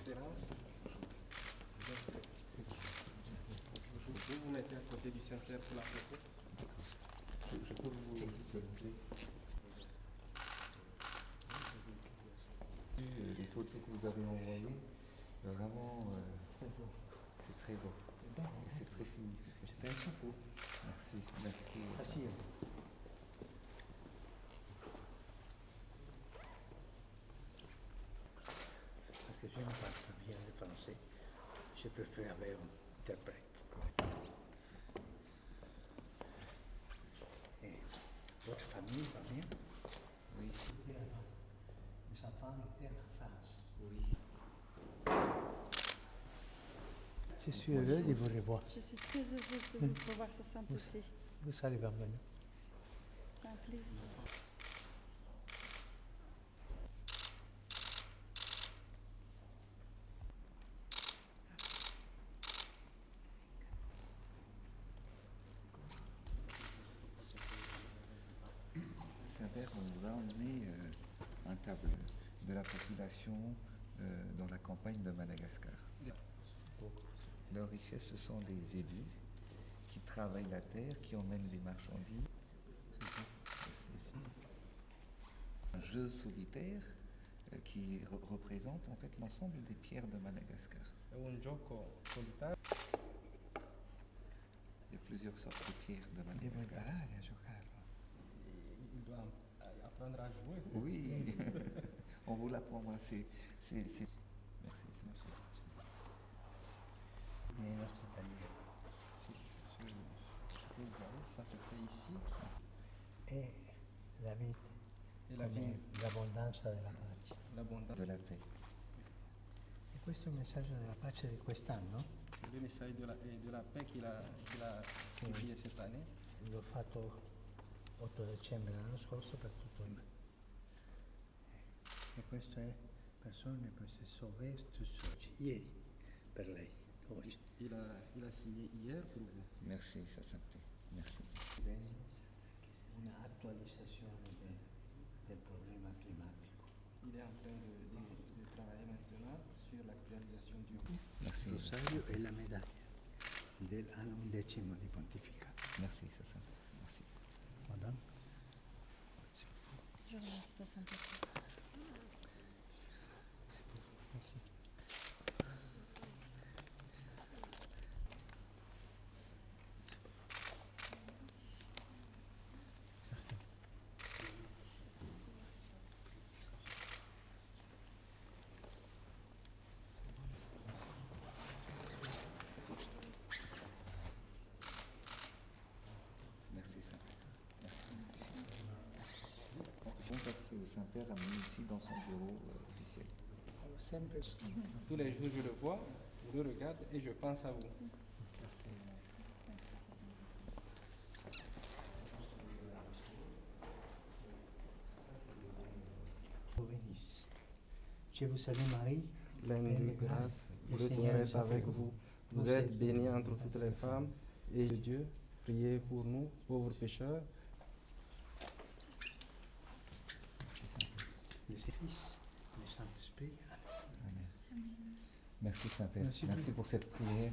Excellence, je peux vous mettre à côté du Saint-Père pour la photo. Je peux vous demander les photos que vous avez envoyées, vraiment, c'est très beau. Et c'est très significatif. Je penso beaucoup. Merci. Facile. Parce que je ne parle pas bien le français. Je préfère avoir un interprète. Et votre famille va bien? Oui. Les enfants étaient en France. Oui. Je suis heureux de vous revoir. Je suis très heureuse de vous revoir sa sainteté. Vous allez venir. C'est un plaisir. Saint-Père, on vous a emmené un tableau de la population dans la campagne de Madagascar. Leur richesse, ce sont des élus qui travaillent la terre, qui emmènent les marchandises. Un jeu solitaire qui représente en fait l'ensemble des pierres de Madagascar. È un gioco solitario. Il y a plusieurs sortes de pierres de Devo Madagascar. imparare a giocarlo. Il doit apprendre à jouer. Oui, on vous l'apprendra. Merci. Nei nostri taglieri. Ça se fait ici. E la vita. E la come vie, l'abbondanza della pace. l'abondance. De la paix. E questo è il messaggio della pace di quest'anno. Le message de la paix qu'il a publié cette année. L'ho fatto 8 dicembre l'anno scorso per tutto il mondo. E questo è persone per se sauver tous oggi. Ieri per lei, oggi. Il a signé hier pour vous. Merci, Sa Sainteté. Merci. Una attualizzazione del problema climatico. Il est en train de travailler maintenant sur l'actualisation du Merci. Il rosario e la medaglia dell'anno 11° di pontificato. Merci, Sa Sainteté. Merci. Madame. Je remercie sa sainteté. Merci. Merci, Saint-Père. Merci. Bon papier au Saint-Père a mis ici dans son bureau officiel. Sempre Tous les jours, je le vois, je le regarde et je pense à vous. bénisse. Je vous salue Marie, Pleine de grâce, le Seigneur est avec vous. Vous êtes bénie entre toutes les femmes, et Dieu, priez pour nous, pauvres pécheurs. le Fils, le Saint-Esprit. Amen. Merci, Saint-Père. Merci Merci pour cette prière.